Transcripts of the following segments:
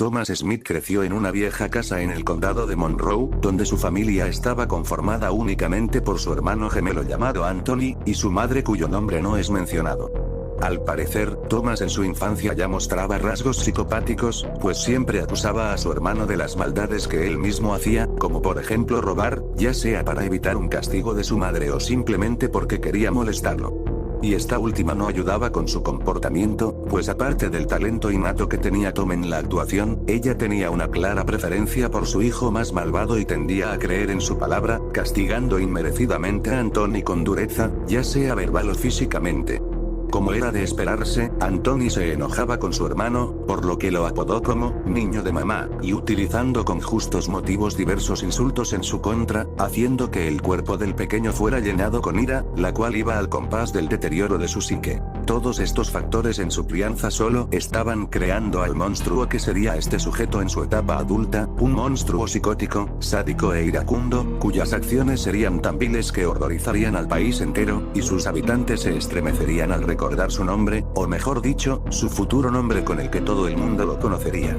Thomas Smith creció en una vieja casa en el condado de Monroe, donde su familia estaba conformada únicamente por su hermano gemelo llamado Anthony, y su madre cuyo nombre no es mencionado. Al parecer, Thomas en su infancia ya mostraba rasgos psicopáticos, pues siempre acusaba a su hermano de las maldades que él mismo hacía, como por ejemplo robar, ya sea para evitar un castigo de su madre o simplemente porque quería molestarlo. Y esta última no ayudaba con su comportamiento, pues aparte del talento innato que tenía Tom en la actuación, ella tenía una clara preferencia por su hijo más malvado y tendía a creer en su palabra, castigando inmerecidamente a Anthony con dureza, ya sea verbal o físicamente. Como era de esperarse, Anthony se enojaba con su hermano, por lo que lo apodó como niño de mamá, y utilizando con justos motivos diversos insultos en su contra, haciendo que el cuerpo del pequeño fuera llenado con ira, la cual iba al compás del deterioro de su psique. Todos estos factores en su crianza solo estaban creando al monstruo que sería este sujeto en su etapa adulta, un monstruo psicótico, sádico e iracundo, cuyas acciones serían tan viles que horrorizarían al país entero, y sus habitantes se estremecerían al recordar su nombre, o mejor dicho, su futuro nombre con el que todo el mundo lo conocería.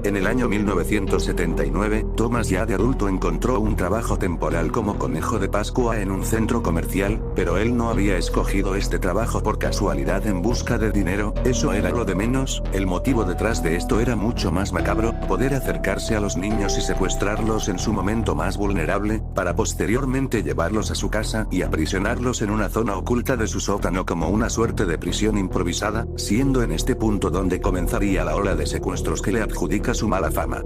En el año 1979, Thomas ya de adulto encontró un trabajo temporal como conejo de Pascua en un centro comercial, pero él no había escogido este trabajo por casualidad en busca de dinero, eso era lo de menos, el motivo detrás de esto era mucho más macabro, poder acercarse a los niños y secuestrarlos en su momento más vulnerable, para posteriormente llevarlos a su casa y aprisionarlos en una zona oculta de su sótano como una suerte de prisión improvisada, siendo en este punto donde comenzaría la ola de secuestros que le adjudica su mala fama.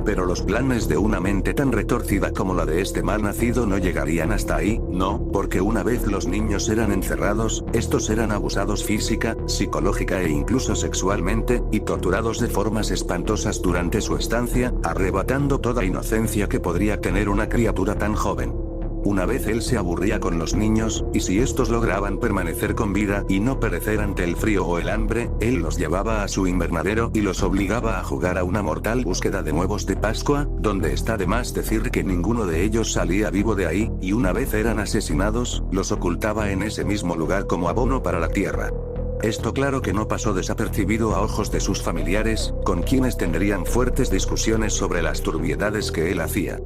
Pero los planes de una mente tan retorcida como la de este mal nacido no llegarían hasta ahí, no, porque una vez los niños eran encerrados, estos eran abusados física, psicológica e incluso sexualmente, y torturados de formas espantosas durante su estancia, arrebatando toda inocencia que podría tener una criatura tan joven. Una vez él se aburría con los niños, y si estos lograban permanecer con vida y no perecer ante el frío o el hambre, él los llevaba a su invernadero y los obligaba a jugar a una mortal búsqueda de huevos de Pascua, donde está de más decir que ninguno de ellos salía vivo de ahí, y una vez eran asesinados, los ocultaba en ese mismo lugar como abono para la tierra. Esto claro que no pasó desapercibido a ojos de sus familiares, con quienes tendrían fuertes discusiones sobre las turbiedades que él hacía.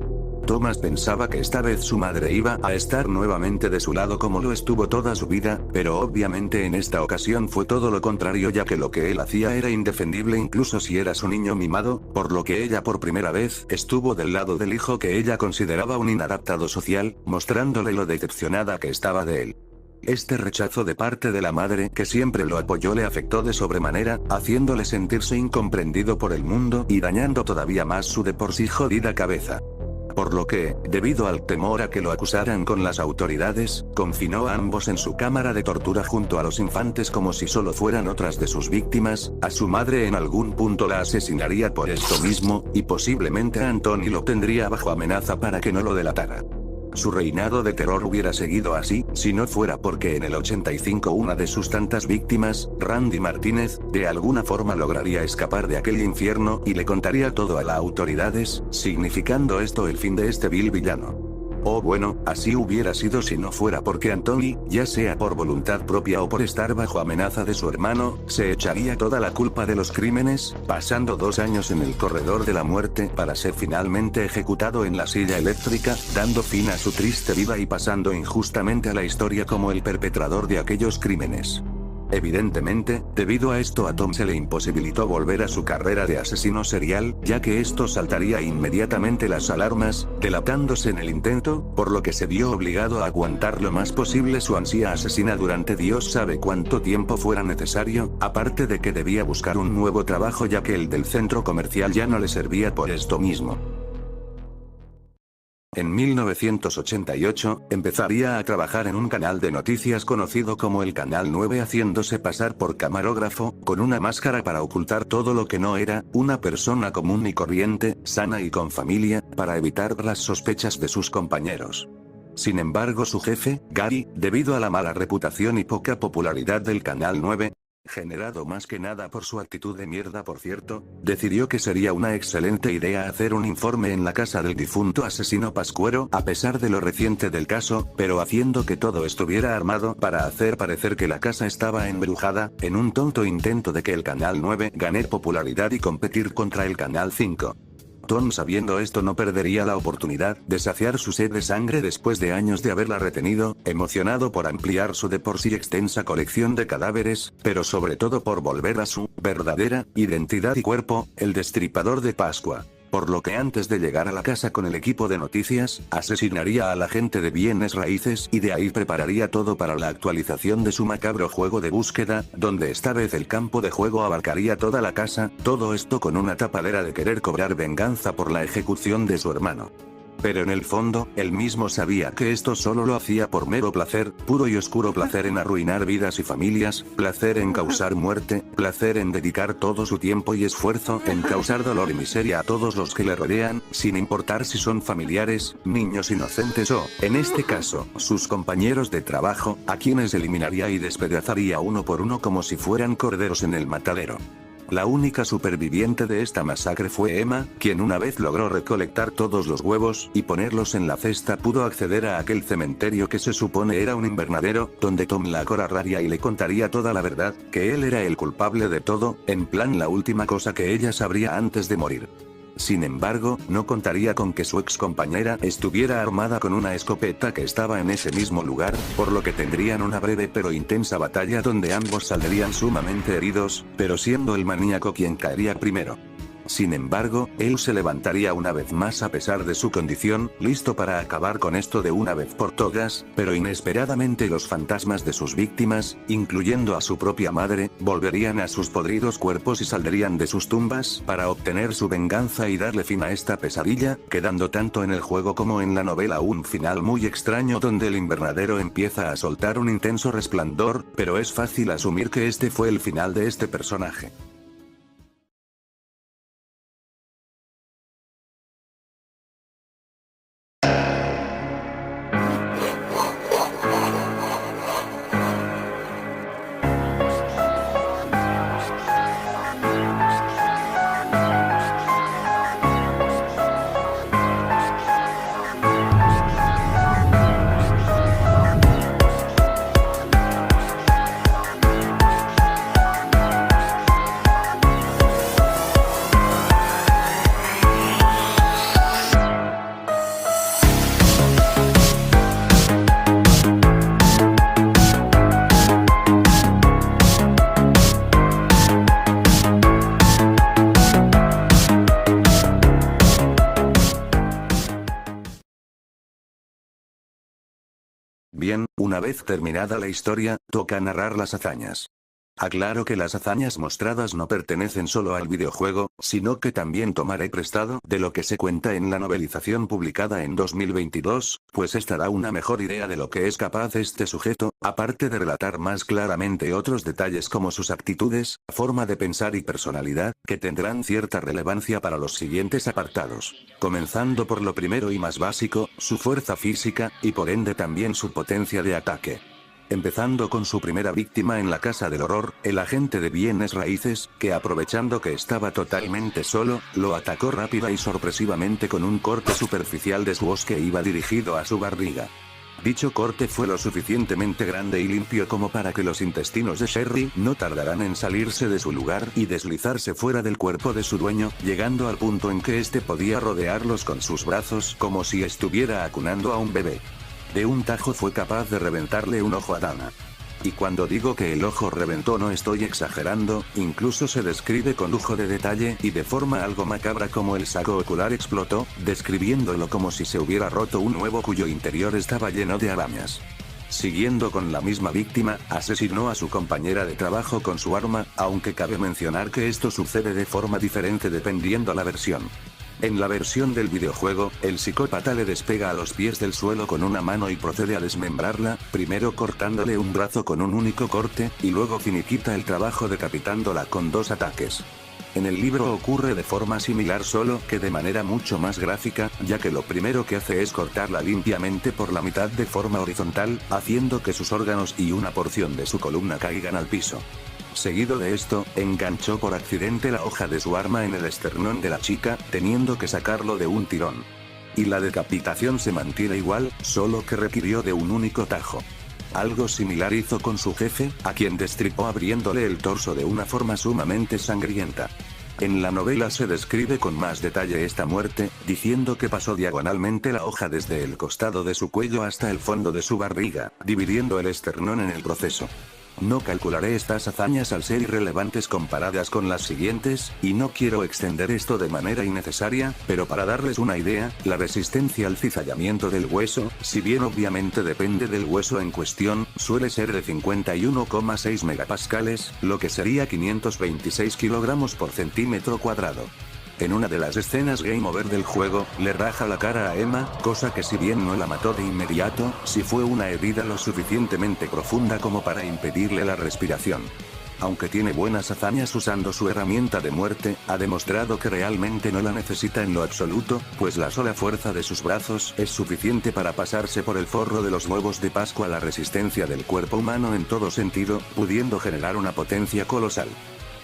Thomas pensaba que esta vez su madre iba a estar nuevamente de su lado como lo estuvo toda su vida, pero obviamente en esta ocasión fue todo lo contrario, ya que lo que él hacía era indefendible incluso si era su niño mimado, por lo que ella por primera vez estuvo del lado del hijo que ella consideraba un inadaptado social, mostrándole lo decepcionada que estaba de él. Este rechazo de parte de la madre que siempre lo apoyó le afectó de sobremanera, haciéndole sentirse incomprendido por el mundo y dañando todavía más su de por sí jodida cabeza. Por lo que, debido al temor a que lo acusaran con las autoridades, confinó a ambos en su cámara de tortura junto a los infantes como si solo fueran otras de sus víctimas, a su madre en algún punto la asesinaría por esto mismo, y posiblemente a Anthony lo tendría bajo amenaza para que no lo delatara. Su reinado de terror hubiera seguido así, si no fuera porque en el 85 una de sus tantas víctimas, Randy Martínez, de alguna forma lograría escapar de aquel infierno y le contaría todo a las autoridades, significando esto el fin de este vil villano. O bueno, así hubiera sido si no fuera porque Anthony, ya sea por voluntad propia o por estar bajo amenaza de su hermano, se echaría toda la culpa de los crímenes, pasando 2 años en el corredor de la muerte para ser finalmente ejecutado en la silla eléctrica, dando fin a su triste vida y pasando injustamente a la historia como el perpetrador de aquellos crímenes. Evidentemente, debido a esto a Tom se le imposibilitó volver a su carrera de asesino serial, ya que esto saltaría inmediatamente las alarmas, delatándose en el intento, por lo que se vio obligado a aguantar lo más posible su ansia asesina durante Dios sabe cuánto tiempo fuera necesario, aparte de que debía buscar un nuevo trabajo ya que el del centro comercial ya no le servía por esto mismo. En 1988, empezaría a trabajar en un canal de noticias conocido como el Canal 9 haciéndose pasar por camarógrafo, con una máscara para ocultar todo lo que no era, una persona común y corriente, sana y con familia, para evitar las sospechas de sus compañeros. Sin embargo su jefe, Gary, debido a la mala reputación y poca popularidad del Canal 9, Generado más que nada por su actitud de mierda por cierto, decidió que sería una excelente idea hacer un informe en la casa del difunto asesino Pascuero a pesar de lo reciente del caso, pero haciendo que todo estuviera armado para hacer parecer que la casa estaba embrujada, en un tonto intento de que el Canal 9 gane popularidad y competir contra el Canal 5. Tom, sabiendo esto, no perdería la oportunidad de saciar su sed de sangre después de años de haberla retenido, emocionado por ampliar su de por sí extensa colección de cadáveres, pero sobre todo por volver a su verdadera identidad y cuerpo, el Destripador de Pascua. Por lo que antes de llegar a la casa con el equipo de noticias, asesinaría a la gente de bienes raíces y de ahí prepararía todo para la actualización de su macabro juego de búsqueda, donde esta vez el campo de juego abarcaría toda la casa, todo esto con una tapadera de querer cobrar venganza por la ejecución de su hermano. Pero en el fondo, él mismo sabía que esto solo lo hacía por mero placer, puro y oscuro placer en arruinar vidas y familias, placer en causar muerte, placer en dedicar todo su tiempo y esfuerzo en causar dolor y miseria a todos los que le rodean, sin importar si son familiares, niños inocentes o, en este caso, sus compañeros de trabajo, a quienes eliminaría y despedazaría uno por uno como si fueran corderos en el matadero. La única superviviente de esta masacre fue Emma, quien una vez logró recolectar todos los huevos y ponerlos en la cesta pudo acceder a aquel cementerio que se supone era un invernadero, donde Tom la acorralaría y le contaría toda la verdad, que él era el culpable de todo, en plan la última cosa que ella sabría antes de morir. Sin embargo, no contaría con que su ex compañera estuviera armada con una escopeta que estaba en ese mismo lugar, por lo que tendrían una breve pero intensa batalla donde ambos saldrían sumamente heridos, pero siendo el maníaco quien caería primero. Sin embargo, él se levantaría una vez más a pesar de su condición, listo para acabar con esto de una vez por todas, pero inesperadamente los fantasmas de sus víctimas, incluyendo a su propia madre, volverían a sus podridos cuerpos y saldrían de sus tumbas para obtener su venganza y darle fin a esta pesadilla, quedando tanto en el juego como en la novela un final muy extraño donde el invernadero empieza a soltar un intenso resplandor, pero es fácil asumir que este fue el final de este personaje. Bien, una vez terminada la historia, toca narrar las hazañas. Aclaro que las hazañas mostradas no pertenecen solo al videojuego, sino que también tomaré prestado de lo que se cuenta en la novelización publicada en 2022, pues esta da una mejor idea de lo que es capaz este sujeto, aparte de relatar más claramente otros detalles como sus actitudes, forma de pensar y personalidad, que tendrán cierta relevancia para los siguientes apartados. Comenzando por lo primero y más básico, su fuerza física, y por ende también su potencia de ataque. Empezando con su primera víctima en la casa del horror, el agente de bienes raíces, que aprovechando que estaba totalmente solo, lo atacó rápida y sorpresivamente con un corte superficial de su hoz que iba dirigido a su barriga. Dicho corte fue lo suficientemente grande y limpio como para que los intestinos de Sherry no tardaran en salirse de su lugar y deslizarse fuera del cuerpo de su dueño, llegando al punto en que éste podía rodearlos con sus brazos como si estuviera acunando a un bebé. De un tajo fue capaz de reventarle un ojo a Dana. Y cuando digo que el ojo reventó no estoy exagerando, incluso se describe con lujo de detalle y de forma algo macabra como el saco ocular explotó, describiéndolo como si se hubiera roto un huevo cuyo interior estaba lleno de arañas. Siguiendo con la misma víctima, asesinó a su compañera de trabajo con su arma, aunque cabe mencionar que esto sucede de forma diferente dependiendo la versión. En la versión del videojuego, el psicópata le despega a los pies del suelo con una mano y procede a desmembrarla, primero cortándole un brazo con un único corte, y luego finiquita el trabajo decapitándola con 2 ataques. En el libro ocurre de forma similar solo que de manera mucho más gráfica, ya que lo primero que hace es cortarla limpiamente por la mitad de forma horizontal, haciendo que sus órganos y una porción de su columna caigan al piso. Seguido de esto, enganchó por accidente la hoja de su arma en el esternón de la chica, teniendo que sacarlo de un tirón. Y la decapitación se mantiene igual, solo que requirió de un único tajo. Algo similar hizo con su jefe, a quien destripó abriéndole el torso de una forma sumamente sangrienta. En la novela se describe con más detalle esta muerte, diciendo que pasó diagonalmente la hoja desde el costado de su cuello hasta el fondo de su barriga, dividiendo el esternón en el proceso. No calcularé estas hazañas al ser irrelevantes comparadas con las siguientes, y no quiero extender esto de manera innecesaria, pero para darles una idea, la resistencia al cizallamiento del hueso, si bien obviamente depende del hueso en cuestión, suele ser de 51,6 megapascales, lo que sería 526 kilogramos por centímetro cuadrado. En una de las escenas game over del juego, le raja la cara a Emma, cosa que si bien no la mató de inmediato, sí fue una herida lo suficientemente profunda como para impedirle la respiración. Aunque tiene buenas hazañas usando su herramienta de muerte, ha demostrado que realmente no la necesita en lo absoluto, pues la sola fuerza de sus brazos es suficiente para pasarse por el forro de los huevos de Pascua la resistencia del cuerpo humano en todo sentido, pudiendo generar una potencia colosal.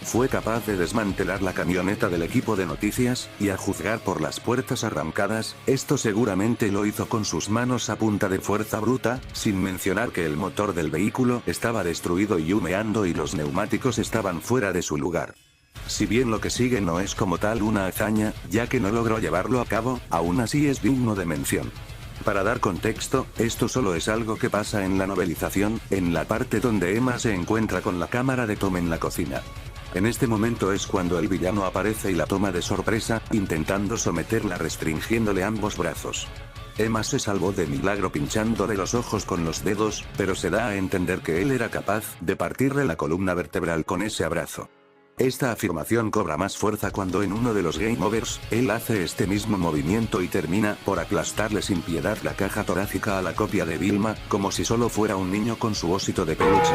Fue capaz de desmantelar la camioneta del equipo de noticias, y a juzgar por las puertas arrancadas, esto seguramente lo hizo con sus manos a punta de fuerza bruta, sin mencionar que el motor del vehículo estaba destruido y humeando y los neumáticos estaban fuera de su lugar. Si bien lo que sigue no es como tal una hazaña, ya que no logró llevarlo a cabo, aún así es digno de mención. Para dar contexto, esto solo es algo que pasa en la novelización, en la parte donde Emma se encuentra con la cámara de Tom en la cocina. En este momento es cuando el villano aparece y la toma de sorpresa, intentando someterla restringiéndole ambos brazos. Emma se salvó de milagro pinchándole los ojos con los dedos, pero se da a entender que él era capaz de partirle la columna vertebral con ese abrazo. Esta afirmación cobra más fuerza cuando en uno de los game overs, él hace este mismo movimiento y termina por aplastarle sin piedad la caja torácica a la copia de Vilma, como si solo fuera un niño con su osito de peluche.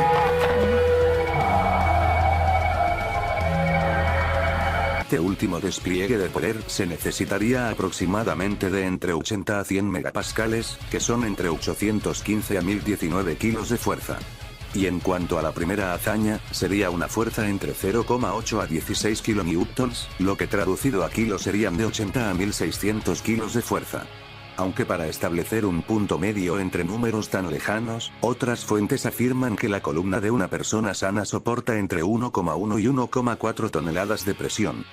Este último despliegue de poder se necesitaría aproximadamente de entre 80 a 100 megapascales, que son entre 815 a 1019 kilos de fuerza. Y en cuanto a la primera hazaña, sería una fuerza entre 0,8 a 16 kilonewtons, lo que traducido a kilos serían de 80 a 1600 kilos de fuerza. Aunque para establecer un punto medio entre números tan lejanos, otras fuentes afirman que la columna de una persona sana soporta entre 1,1 y 1,4 toneladas de presión.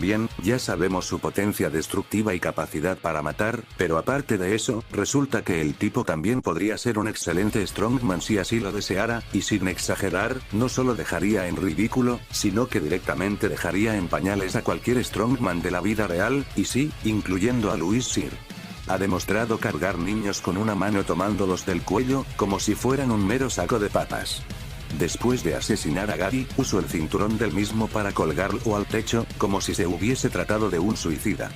Bien, ya sabemos su potencia destructiva y capacidad para matar, pero aparte de eso, resulta que el tipo también podría ser un excelente strongman si así lo deseara, y sin exagerar, no solo dejaría en ridículo, sino que directamente dejaría en pañales a cualquier strongman de la vida real, y sí, incluyendo a Louis Cyr. Ha demostrado cargar niños con una mano tomándolos del cuello, como si fueran un mero saco de papas. Después de asesinar a Gary, usó el cinturón del mismo para colgarlo al techo, como si se hubiese tratado de un suicida.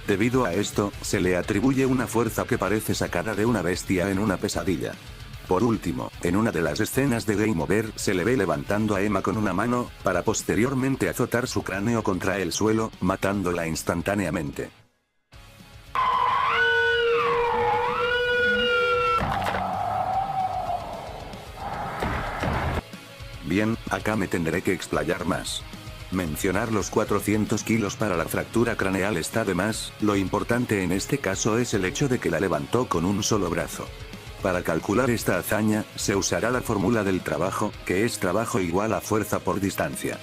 Debido a esto, se le atribuye una fuerza que parece sacada de una bestia en una pesadilla. Por último, en una de las escenas de Game Over se le ve levantando a Emma con una mano, para posteriormente azotar su cráneo contra el suelo, matándola instantáneamente. Bien, acá me tendré que explayar más. Mencionar los 400 kilos para la fractura craneal está de más, lo importante en este caso es el hecho de que la levantó con un solo brazo. Para calcular esta hazaña, se usará la fórmula del trabajo, que es trabajo igual a fuerza por distancia.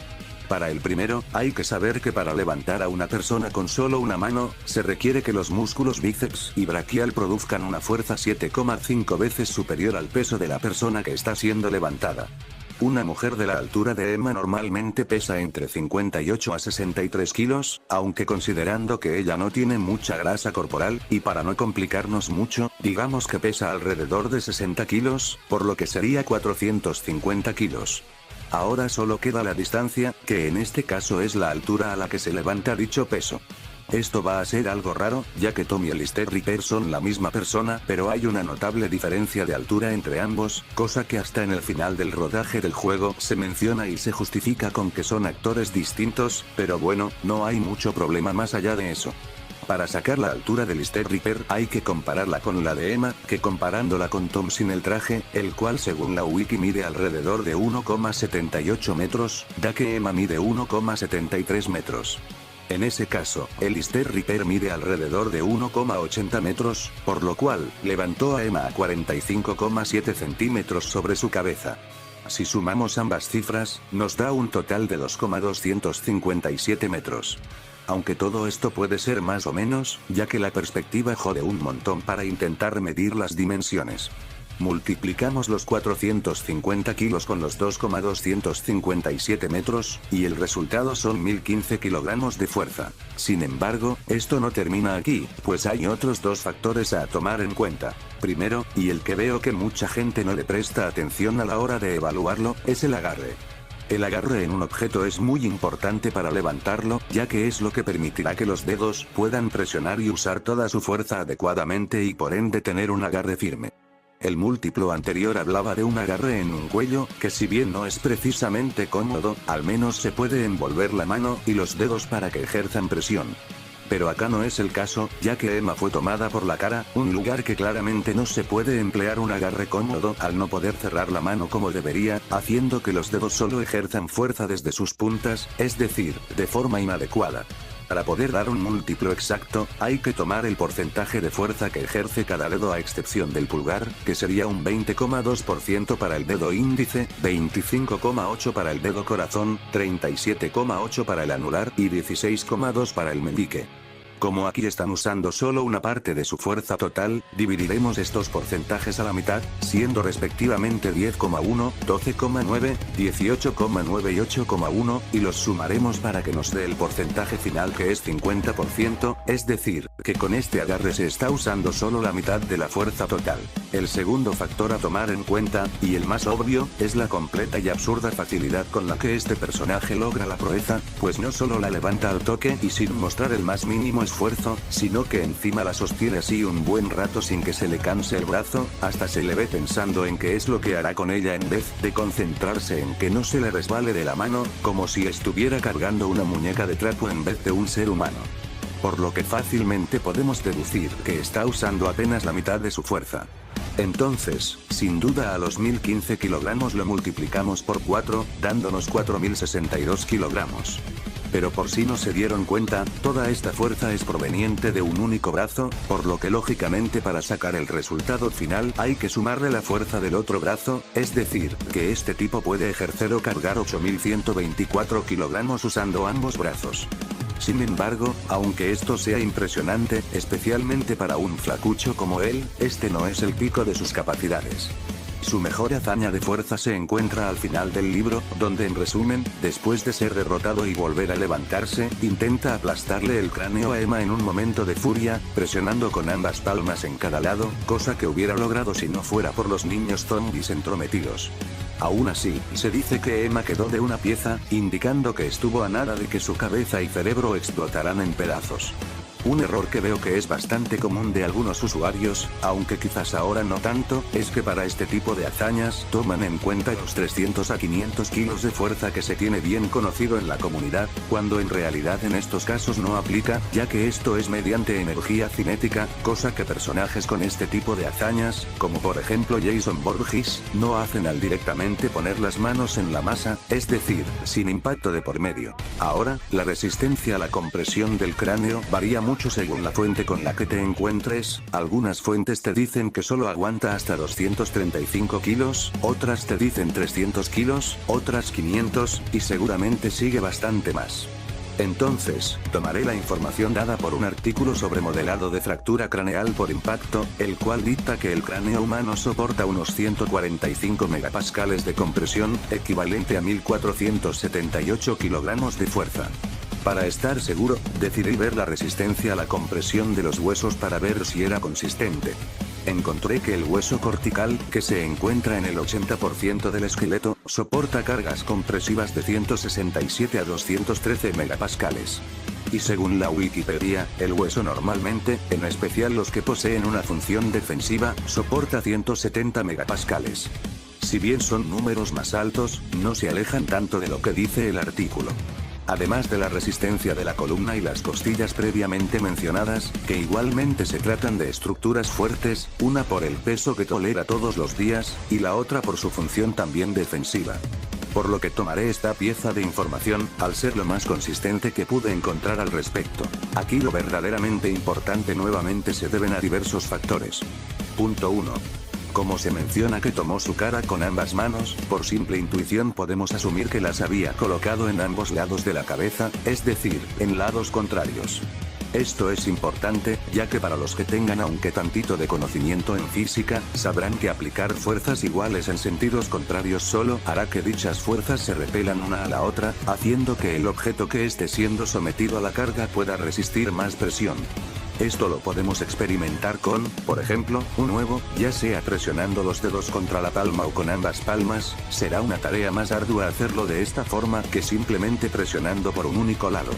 Para el primero, hay que saber que para levantar a una persona con solo una mano, se requiere que los músculos bíceps y braquial produzcan una fuerza 7,5 veces superior al peso de la persona que está siendo levantada. Una mujer de la altura de Emma normalmente pesa entre 58 a 63 kilos, aunque considerando que ella no tiene mucha grasa corporal, y para no complicarnos mucho, digamos que pesa alrededor de 60 kilos, por lo que sería 450 kilos. Ahora solo queda la distancia, que en este caso es la altura a la que se levanta dicho peso. Esto va a ser algo raro, ya que Tom y Alistair Reaper son la misma persona, pero hay una notable diferencia de altura entre ambos, cosa que hasta en el final del rodaje del juego se menciona y se justifica con que son actores distintos, pero bueno, no hay mucho problema más allá de eso. Para sacar la altura del Easter Reaper hay que compararla con la de Emma, que comparándola con Tom sin el traje, el cual según la wiki mide alrededor de 1,78 metros, da que Emma mide 1,73 metros. En ese caso, el Easter Reaper mide alrededor de 1,80 metros, por lo cual, levantó a Emma a 45,7 centímetros sobre su cabeza. Si sumamos ambas cifras, nos da un total de 2,257 metros. Aunque todo esto puede ser más o menos, ya que la perspectiva jode un montón para intentar medir las dimensiones. Multiplicamos los 450 kilos con los 2,257 metros, y el resultado son 1015 kilogramos de fuerza. Sin embargo, esto no termina aquí, pues hay otros dos factores a tomar en cuenta. Primero, y el que veo que mucha gente no le presta atención a la hora de evaluarlo, es el agarre. El agarre en un objeto es muy importante para levantarlo, ya que es lo que permitirá que los dedos puedan presionar y usar toda su fuerza adecuadamente y por ende tener un agarre firme. El múltiplo anterior hablaba de un agarre en un cuello, que si bien no es precisamente cómodo, al menos se puede envolver la mano y los dedos para que ejerzan presión. Pero acá no es el caso, ya que Emma fue tomada por la cara, un lugar que claramente no se puede emplear un agarre cómodo al no poder cerrar la mano como debería, haciendo que los dedos solo ejerzan fuerza desde sus puntas, es decir, de forma inadecuada. Para poder dar un múltiplo exacto, hay que tomar el porcentaje de fuerza que ejerce cada dedo a excepción del pulgar, que sería un 20,2% para el dedo índice, 25,8% para el dedo corazón, 37,8% para el anular y 16,2% para el meñique. Como aquí están usando solo una parte de su fuerza total, dividiremos estos porcentajes a la mitad, siendo respectivamente 10,1, 12,9, 18,9 y 8,1, y los sumaremos para que nos dé el porcentaje final que es 50%, es decir, que con este agarre se está usando solo la mitad de la fuerza total. El segundo factor a tomar en cuenta, y el más obvio, es la completa y absurda facilidad con la que este personaje logra la proeza, pues no solo la levanta al toque y sin mostrar el más mínimo esfuerzo, sino que encima la sostiene así un buen rato sin que se le canse el brazo, hasta se le ve pensando en qué es lo que hará con ella en vez de concentrarse en que no se le resbale de la mano, como si estuviera cargando una muñeca de trapo en vez de un ser humano. Por lo que fácilmente podemos deducir que está usando apenas la mitad de su fuerza. Entonces, sin duda a los 1015 kilogramos lo multiplicamos por 4, dándonos 4062 kilogramos. Pero por si no se dieron cuenta, toda esta fuerza es proveniente de un único brazo, por lo que lógicamente para sacar el resultado final hay que sumarle la fuerza del otro brazo, es decir, que este tipo puede ejercer o cargar 8124 kilogramos usando ambos brazos. Sin embargo, aunque esto sea impresionante, especialmente para un flacucho como él, este no es el pico de sus capacidades. Su mejor hazaña de fuerza se encuentra al final del libro, donde en resumen, después de ser derrotado y volver a levantarse, intenta aplastarle el cráneo a Emma en un momento de furia, presionando con ambas palmas en cada lado, cosa que hubiera logrado si no fuera por los niños zombies entrometidos. Aún así, se dice que Emma quedó de una pieza, indicando que estuvo a nada de que su cabeza y cerebro explotaran en pedazos. Un error que veo que es bastante común de algunos usuarios, aunque quizás ahora no tanto, es que para este tipo de hazañas toman en cuenta los 300 a 500 kilos de fuerza que se tiene bien conocido en la comunidad, cuando en realidad en estos casos no aplica, ya que esto es mediante energía cinética, cosa que personajes con este tipo de hazañas, como por ejemplo Jason Voorhees, no hacen al directamente poner las manos en la masa, es decir, sin impacto de por medio. Ahora, la resistencia a la compresión del cráneo varía mucho según la fuente con la que te encuentres, algunas fuentes te dicen que solo aguanta hasta 235 kilos, otras te dicen 300 kilos, otras 500, y seguramente sigue bastante más. Entonces, tomaré la información dada por un artículo sobre modelado de fractura craneal por impacto, el cual dicta que el cráneo humano soporta unos 145 megapascales de compresión, equivalente a 1478 kilogramos de fuerza. Para estar seguro, decidí ver la resistencia a la compresión de los huesos para ver si era consistente. Encontré que el hueso cortical, que se encuentra en el 80% del esqueleto, soporta cargas compresivas de 167 a 213 megapascales. Y según la Wikipedia, el hueso normalmente, en especial los que poseen una función defensiva, soporta 170 megapascales. Si bien son números más altos, no se alejan tanto de lo que dice el artículo. Además de la resistencia de la columna y las costillas previamente mencionadas, que igualmente se tratan de estructuras fuertes, una por el peso que tolera todos los días, y la otra por su función también defensiva. Por lo que tomaré esta pieza de información, al ser lo más consistente que pude encontrar al respecto. Aquí lo verdaderamente importante nuevamente se deben a diversos factores. Punto 1. Como se menciona que tomó su cara con ambas manos, por simple intuición podemos asumir que las había colocado en ambos lados de la cabeza, es decir, en lados contrarios. Esto es importante, ya que para los que tengan aunque tantito de conocimiento en física, sabrán que aplicar fuerzas iguales en sentidos contrarios solo hará que dichas fuerzas se repelan una a la otra, haciendo que el objeto que esté siendo sometido a la carga pueda resistir más presión. Esto lo podemos experimentar con, por ejemplo, un huevo, ya sea presionando los dedos contra la palma o con ambas palmas, será una tarea más ardua hacerlo de esta forma que simplemente presionando por un único lado.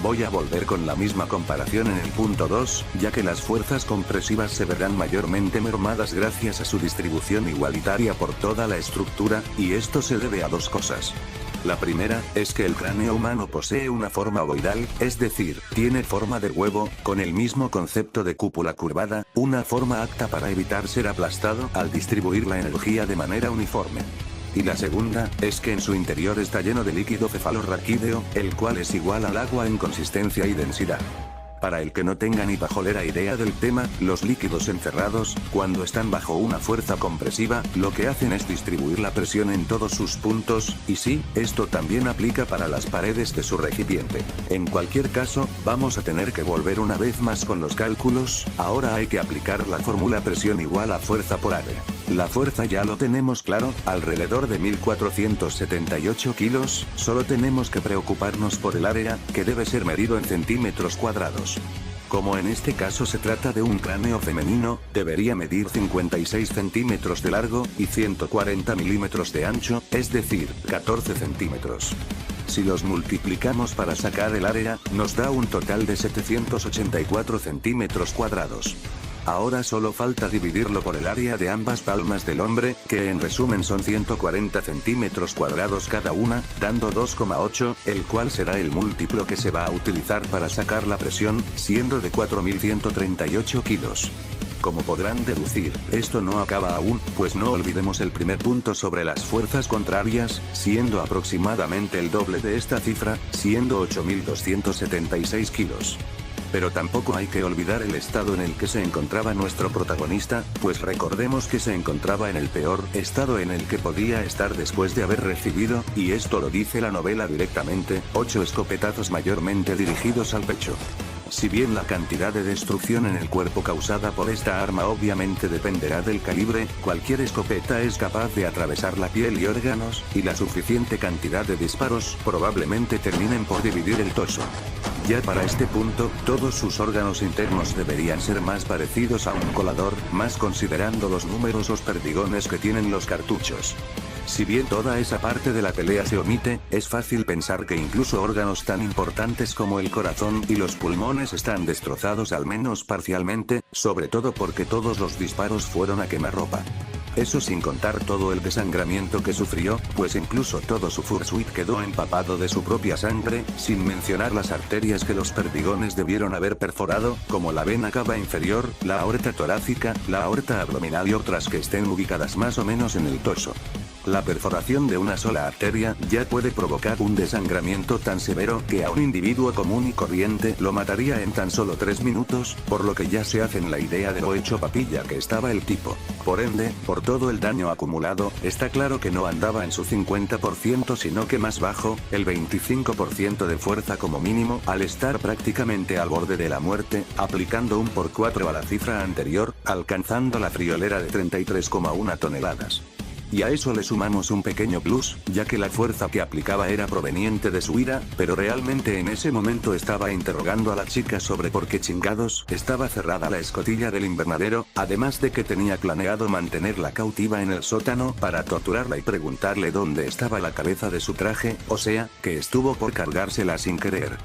Voy a volver con la misma comparación en el punto 2, ya que las fuerzas compresivas se verán mayormente mermadas gracias a su distribución igualitaria por toda la estructura, y esto se debe a dos cosas. La primera, es que el cráneo humano posee una forma ovoidal, es decir, tiene forma de huevo, con el mismo concepto de cúpula curvada, una forma apta para evitar ser aplastado al distribuir la energía de manera uniforme. Y la segunda, es que en su interior está lleno de líquido cefalorraquídeo, el cual es igual al agua en consistencia y densidad. Para el que no tenga ni pajolera idea del tema, los líquidos encerrados, cuando están bajo una fuerza compresiva, lo que hacen es distribuir la presión en todos sus puntos, y sí, esto también aplica para las paredes de su recipiente. En cualquier caso, vamos a tener que volver una vez más con los cálculos, ahora hay que aplicar la fórmula presión igual a fuerza por área. La fuerza ya lo tenemos claro, alrededor de 1478 kilos, solo tenemos que preocuparnos por el área, que debe ser medido en centímetros cuadrados. Como en este caso se trata de un cráneo femenino, debería medir 56 centímetros de largo, y 140 milímetros de ancho, es decir, 14 centímetros. Si los multiplicamos para sacar el área, nos da un total de 784 centímetros cuadrados. Ahora solo falta dividirlo por el área de ambas palmas del hombre, que en resumen son 140 centímetros cuadrados cada una, dando 2,8, el cual será el múltiplo que se va a utilizar para sacar la presión, siendo de 4138 kilos. Como podrán deducir, esto no acaba aún, pues no olvidemos el primer punto sobre las fuerzas contrarias, siendo aproximadamente el doble de esta cifra, siendo 8276 kilos. Pero tampoco hay que olvidar el estado en el que se encontraba nuestro protagonista, pues recordemos que se encontraba en el peor estado en el que podía estar después de haber recibido, y esto lo dice la novela directamente, 8 escopetazos mayormente dirigidos al pecho. Si bien la cantidad de destrucción en el cuerpo causada por esta arma obviamente dependerá del calibre, cualquier escopeta es capaz de atravesar la piel y órganos, y la suficiente cantidad de disparos probablemente terminen por dividir el torso. Ya para este punto, todos sus órganos internos deberían ser más parecidos a un colador, más considerando los numerosos perdigones que tienen los cartuchos. Si bien toda esa parte de la pelea se omite, es fácil pensar que incluso órganos tan importantes como el corazón y los pulmones están destrozados al menos parcialmente, sobre todo porque todos los disparos fueron a quemarropa. Eso sin contar todo el desangramiento que sufrió, pues incluso todo su fursuit quedó empapado de su propia sangre, sin mencionar las arterias que los perdigones debieron haber perforado, como la vena cava inferior, la aorta torácica, la aorta abdominal y otras que estén ubicadas más o menos en el torso. La perforación de una sola arteria ya puede provocar un desangramiento tan severo que a un individuo común y corriente lo mataría en tan solo 3 minutos, por lo que ya se hacen la idea de lo hecho papilla que estaba el tipo. Por ende, por todo el daño acumulado, está claro que no andaba en su 50% sino que más bajo, el 25% de fuerza como mínimo, al estar prácticamente al borde de la muerte, aplicando un por 4 a la cifra anterior, alcanzando la friolera de 33,1 toneladas. Y a eso le sumamos un pequeño plus, ya que la fuerza que aplicaba era proveniente de su ira, pero realmente en ese momento estaba interrogando a la chica sobre por qué chingados estaba cerrada la escotilla del invernadero, además de que tenía planeado mantenerla cautiva en el sótano para torturarla y preguntarle dónde estaba la cabeza de su traje, o sea, que estuvo por cargársela sin querer.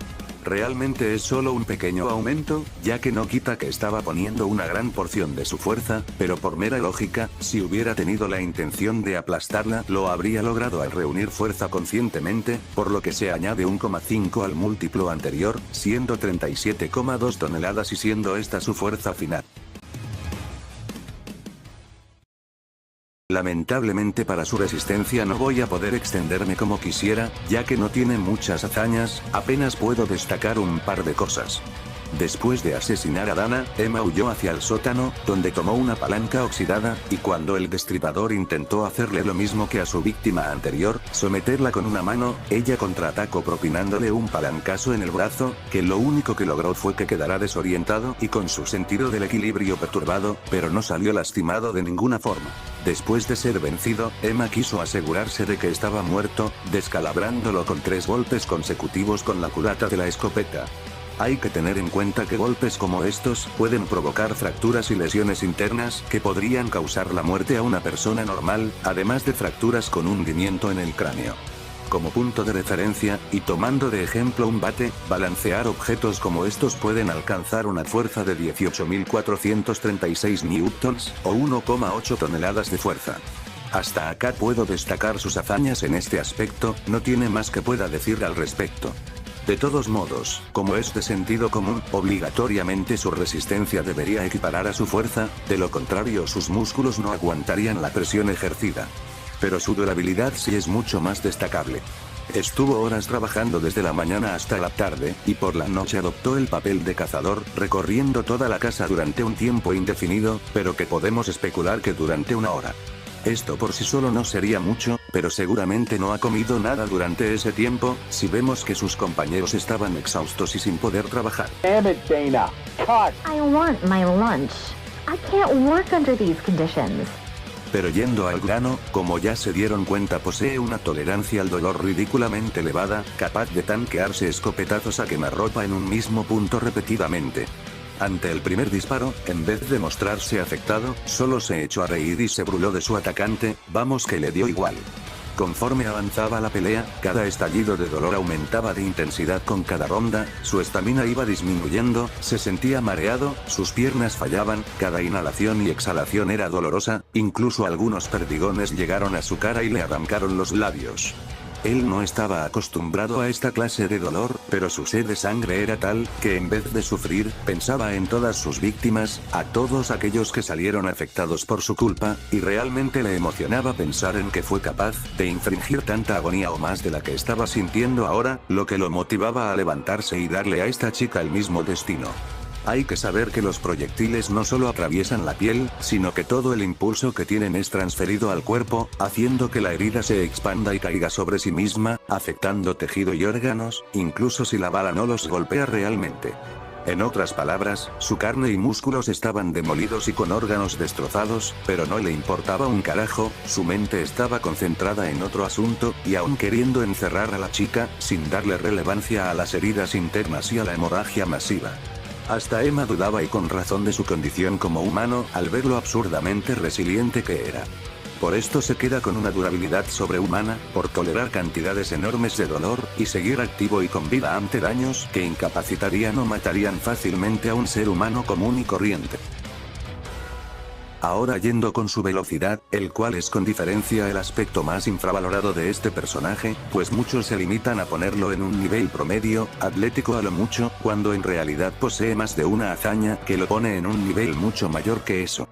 Realmente es solo un pequeño aumento, ya que no quita que estaba poniendo una gran porción de su fuerza, pero por mera lógica, si hubiera tenido la intención de aplastarla, lo habría logrado al reunir fuerza conscientemente, por lo que se añade 1,5 al múltiplo anterior, siendo 37,2 toneladas y siendo esta su fuerza final. Lamentablemente para su resistencia no voy a poder extenderme como quisiera, ya que no tiene muchas hazañas, apenas puedo destacar un par de cosas. Después de asesinar a Dana, Emma huyó hacia el sótano, donde tomó una palanca oxidada, y cuando el destripador intentó hacerle lo mismo que a su víctima anterior, someterla con una mano, ella contraatacó propinándole un palancazo en el brazo, que lo único que logró fue que quedara desorientado y con su sentido del equilibrio perturbado, pero no salió lastimado de ninguna forma. Después de ser vencido, Emma quiso asegurarse de que estaba muerto, descalabrándolo con 3 golpes consecutivos con la culata de la escopeta. Hay que tener en cuenta que golpes como estos pueden provocar fracturas y lesiones internas que podrían causar la muerte a una persona normal, además de fracturas con hundimiento en el cráneo. Como punto de referencia, y tomando de ejemplo un bate, balancear objetos como estos pueden alcanzar una fuerza de 18.436 newtons, o 1,8 toneladas de fuerza. Hasta acá puedo destacar sus hazañas en este aspecto, no tiene más que pueda decir al respecto. De todos modos, como es de sentido común, obligatoriamente su resistencia debería equiparar a su fuerza, de lo contrario sus músculos no aguantarían la presión ejercida. Pero su durabilidad sí es mucho más destacable. Estuvo horas trabajando desde la mañana hasta la tarde, y por la noche adoptó el papel de cazador, recorriendo toda la casa durante un tiempo indefinido, pero que podemos especular que durante una hora. Esto por sí solo no sería mucho, pero seguramente no ha comido nada durante ese tiempo, si vemos que sus compañeros estaban exhaustos y sin poder trabajar. Damn it, Dana. Cut. I want my lunch. I can't work under these conditions. Pero yendo al grano, como ya se dieron cuenta, posee una tolerancia al dolor ridículamente elevada, capaz de tanquearse escopetazos a quemarropa en un mismo punto repetidamente. Ante el primer disparo, en vez de mostrarse afectado, solo se echó a reír y se burló de su atacante, vamos que le dio igual. Conforme avanzaba la pelea, cada estallido de dolor aumentaba de intensidad con cada ronda, su estamina iba disminuyendo, se sentía mareado, sus piernas fallaban, cada inhalación y exhalación era dolorosa, incluso algunos perdigones llegaron a su cara y le arrancaron los labios. Él no estaba acostumbrado a esta clase de dolor, pero su sed de sangre era tal, que en vez de sufrir, pensaba en todas sus víctimas, a todos aquellos que salieron afectados por su culpa, y realmente le emocionaba pensar en que fue capaz de infringir tanta agonía o más de la que estaba sintiendo ahora, lo que lo motivaba a levantarse y darle a esta chica el mismo destino. Hay que saber que los proyectiles no solo atraviesan la piel, sino que todo el impulso que tienen es transferido al cuerpo, haciendo que la herida se expanda y caiga sobre sí misma, afectando tejido y órganos, incluso si la bala no los golpea realmente. En otras palabras, su carne y músculos estaban demolidos y con órganos destrozados, pero no le importaba un carajo, su mente estaba concentrada en otro asunto, y aún queriendo encerrar a la chica, sin darle relevancia a las heridas internas y a la hemorragia masiva. Hasta Emma dudaba y con razón de su condición como humano, al ver lo absurdamente resiliente que era. Por esto se queda con una durabilidad sobrehumana, por tolerar cantidades enormes de dolor, y seguir activo y con vida ante daños que incapacitarían o matarían fácilmente a un ser humano común y corriente. Ahora yendo con su velocidad, el cual es con diferencia el aspecto más infravalorado de este personaje, pues muchos se limitan a ponerlo en un nivel promedio, atlético a lo mucho, cuando en realidad posee más de una hazaña que lo pone en un nivel mucho mayor que eso.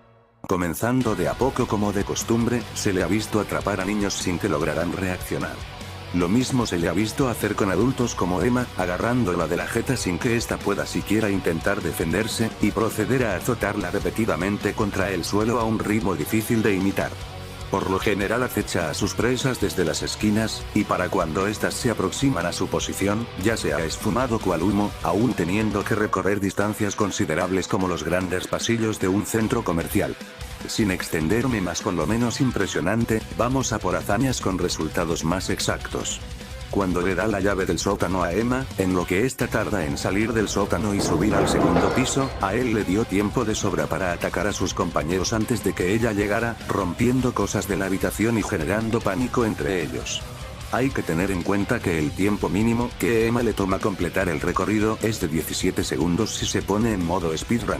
Comenzando de a poco como de costumbre, se le ha visto atrapar a niños sin que lograran reaccionar. Lo mismo se le ha visto hacer con adultos como Emma, agarrándola de la jeta sin que ésta pueda siquiera intentar defenderse, y proceder a azotarla repetidamente contra el suelo a un ritmo difícil de imitar. Por lo general acecha a sus presas desde las esquinas, y para cuando éstas se aproximan a su posición, ya se ha esfumado cual humo, aún teniendo que recorrer distancias considerables como los grandes pasillos de un centro comercial. Sin extenderme más con lo menos impresionante, vamos a por hazañas con resultados más exactos. Cuando le da la llave del sótano a Emma, en lo que ésta tarda en salir del sótano y subir al segundo piso, a él le dio tiempo de sobra para atacar a sus compañeros antes de que ella llegara, rompiendo cosas de la habitación y generando pánico entre ellos. Hay que tener en cuenta que el tiempo mínimo que Emma le toma completar el recorrido es de 17 segundos si se pone en modo speedrun.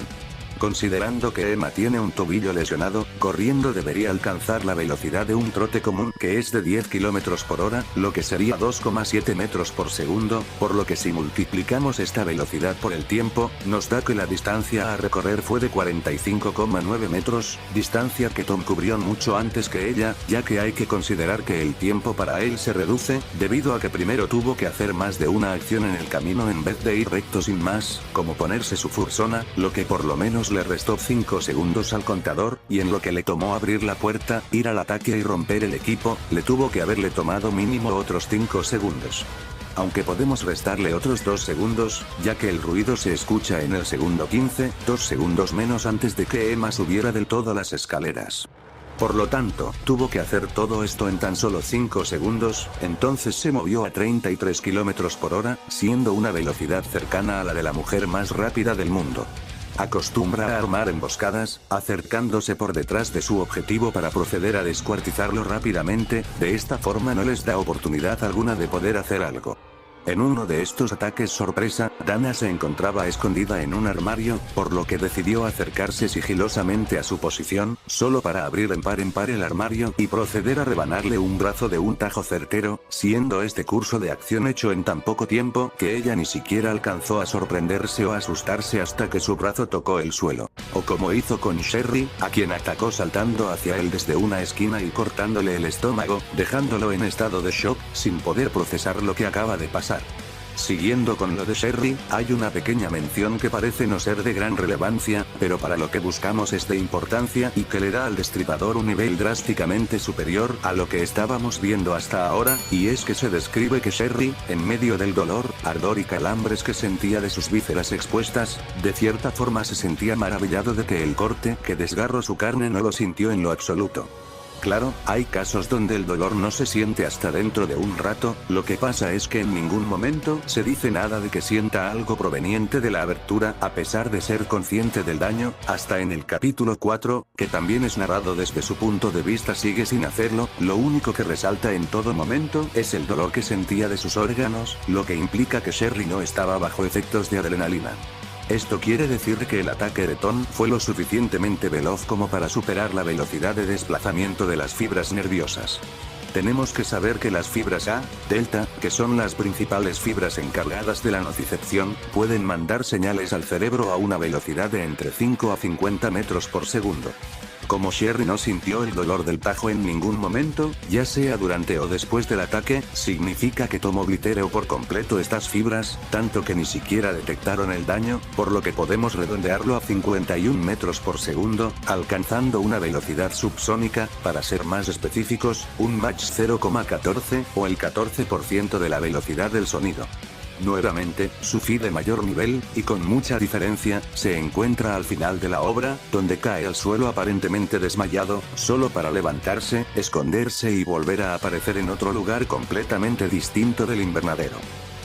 Considerando que Emma tiene un tobillo lesionado, corriendo debería alcanzar la velocidad de un trote común que es de 10 km por hora, lo que sería 2,7 metros por segundo, por lo que si multiplicamos esta velocidad por el tiempo, nos da que la distancia a recorrer fue de 45,9 metros, distancia que Tom cubrió mucho antes que ella, ya que hay que considerar que el tiempo para él se reduce, debido a que primero tuvo que hacer más de una acción en el camino en vez de ir recto sin más, como ponerse su fursona, lo que por lo menos le restó 5 segundos al contador, y en lo que le tomó abrir la puerta, ir al ataque y romper el equipo, le tuvo que haberle tomado mínimo otros 5 segundos. Aunque podemos restarle otros 2 segundos, ya que el ruido se escucha en el segundo 15, 2 segundos menos antes de que Emma subiera del todo las escaleras. Por lo tanto, tuvo que hacer todo esto en tan solo 5 segundos, entonces se movió a 33 km por hora, siendo una velocidad cercana a la de la mujer más rápida del mundo. Acostumbra a armar emboscadas, acercándose por detrás de su objetivo para proceder a descuartizarlo rápidamente, de esta forma no les da oportunidad alguna de poder hacer algo. En uno de estos ataques sorpresa, Dana se encontraba escondida en un armario, por lo que decidió acercarse sigilosamente a su posición, solo para abrir en par el armario y proceder a rebanarle un brazo de un tajo certero, siendo este curso de acción hecho en tan poco tiempo que ella ni siquiera alcanzó a sorprenderse o asustarse hasta que su brazo tocó el suelo. O como hizo con Sherry, a quien atacó saltando hacia él desde una esquina y cortándole el estómago, dejándolo en estado de shock, sin poder procesar lo que acaba de pasar. Siguiendo con lo de Sherry, hay una pequeña mención que parece no ser de gran relevancia, pero para lo que buscamos es de importancia y que le da al Destripador un nivel drásticamente superior a lo que estábamos viendo hasta ahora, y es que se describe que Sherry, en medio del dolor, ardor y calambres que sentía de sus vísceras expuestas, de cierta forma se sentía maravillado de que el corte que desgarró su carne no lo sintió en lo absoluto. Claro, hay casos donde el dolor no se siente hasta dentro de un rato, lo que pasa es que en ningún momento se dice nada de que sienta algo proveniente de la abertura a pesar de ser consciente del daño, hasta en el capítulo 4, que también es narrado desde su punto de vista sigue sin hacerlo, lo único que resalta en todo momento es el dolor que sentía de sus órganos, lo que implica que Sherry no estaba bajo efectos de adrenalina. Esto quiere decir que el ataque de Tom fue lo suficientemente veloz como para superar la velocidad de desplazamiento de las fibras nerviosas. Tenemos que saber que las fibras A, delta, que son las principales fibras encargadas de la nocicepción, pueden mandar señales al cerebro a una velocidad de entre 5 a 50 metros por segundo. Como Sherry no sintió el dolor del tajo en ningún momento, ya sea durante o después del ataque, significa que Tom obliteró por completo estas fibras, tanto que ni siquiera detectaron el daño, por lo que podemos redondearlo a 51 metros por segundo, alcanzando una velocidad subsónica, para ser más específicos, un Mach 0,14, o el 14% de la velocidad del sonido. Nuevamente, su fi de mayor nivel, y con mucha diferencia, se encuentra al final de la obra, donde cae al suelo aparentemente desmayado, solo para levantarse, esconderse y volver a aparecer en otro lugar completamente distinto del invernadero.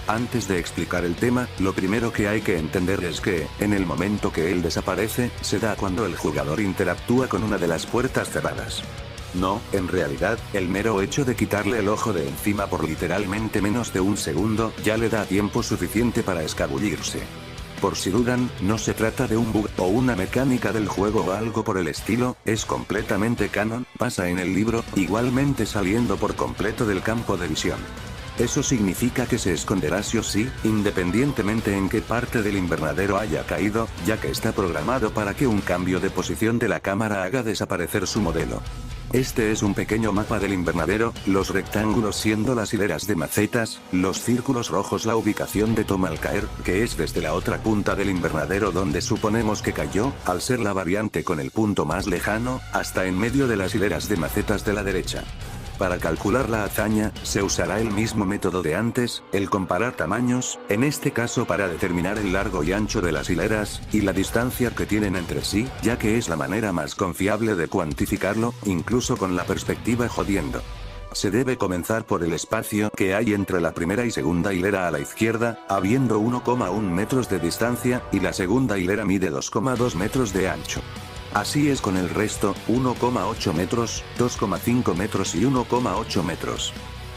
Antes de explicar el tema, lo primero que hay que entender es que, en el momento que él desaparece, se da cuando el jugador interactúa con una de las puertas cerradas. No, en realidad, el mero hecho de quitarle el ojo de encima por literalmente menos de un segundo, ya le da tiempo suficiente para escabullirse. Por si dudan, no se trata de un bug o una mecánica del juego o algo por el estilo, es completamente canon, pasa en el libro, igualmente saliendo por completo del campo de visión. Eso significa que se esconderá sí o sí, independientemente en qué parte del invernadero haya caído, ya que está programado para que un cambio de posición de la cámara haga desaparecer su modelo. Este es un pequeño mapa del invernadero, los rectángulos siendo las hileras de macetas, los círculos rojos la ubicación de Tom al caer, que es desde la otra punta del invernadero donde suponemos que cayó, al ser la variante con el punto más lejano, hasta en medio de las hileras de macetas de la derecha. Para calcular la hazaña, se usará el mismo método de antes, el comparar tamaños, en este caso para determinar el largo y ancho de las hileras, y la distancia que tienen entre sí, ya que es la manera más confiable de cuantificarlo, incluso con la perspectiva jodiendo. Se debe comenzar por el espacio que hay entre la primera y segunda hilera a la izquierda, habiendo 1,1 metros de distancia, y la segunda hilera mide 2,2 metros de ancho. Así es con el resto, 1,8 metros, 2,5 metros y 1,8 metros.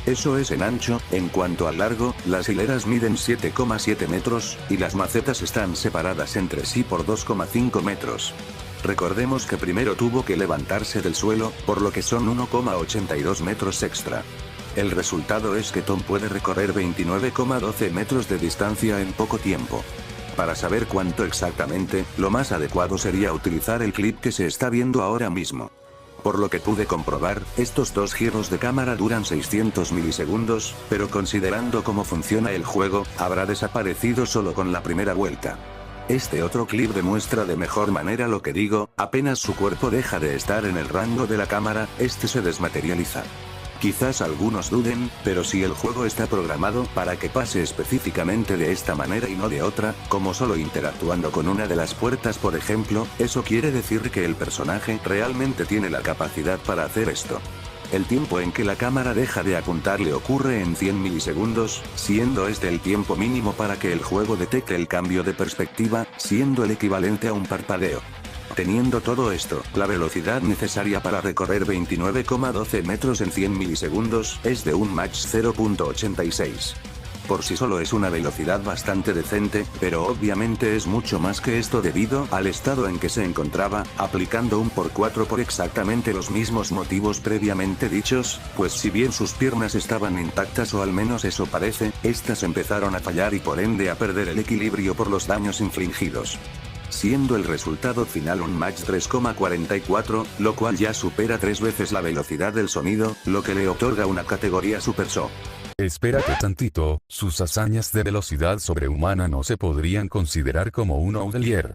Eso es en ancho. En cuanto al largo, las hileras miden 7,7 metros, y las macetas están separadas entre sí por 2,5 metros. Recordemos que primero tuvo que levantarse del suelo, por lo que son 1,82 metros extra. El resultado es que Tom puede recorrer 29,12 metros de distancia en poco tiempo. Para saber cuánto exactamente, lo más adecuado sería utilizar el clip que se está viendo ahora mismo. Por lo que pude comprobar, estos dos giros de cámara duran 600 milisegundos, pero considerando cómo funciona el juego, habrá desaparecido solo con la primera vuelta. Este otro clip demuestra de mejor manera lo que digo. Apenas su cuerpo deja de estar en el rango de la cámara, este se desmaterializa. Quizás algunos duden, pero si el juego está programado para que pase específicamente de esta manera y no de otra, como solo interactuando con una de las puertas por ejemplo, eso quiere decir que el personaje realmente tiene la capacidad para hacer esto. El tiempo en que la cámara deja de apuntarle ocurre en 100 milisegundos, siendo este el tiempo mínimo para que el juego detecte el cambio de perspectiva, siendo el equivalente a un parpadeo. Teniendo todo esto, la velocidad necesaria para recorrer 29,12 metros en 100 milisegundos es de un Mach 0.86. Por sí solo es una velocidad bastante decente, pero obviamente es mucho más que esto debido al estado en que se encontraba, aplicando un por 4 por exactamente los mismos motivos previamente dichos, pues si bien sus piernas estaban intactas o al menos eso parece, estas empezaron a fallar y por ende a perder el equilibrio por los daños infligidos. Siendo el resultado final un Mach 3,44, lo cual ya supera 3 veces la velocidad del sonido, lo que le otorga una categoría Super SO. Espérate tantito, sus hazañas de velocidad sobrehumana no se podrían considerar como un outlier.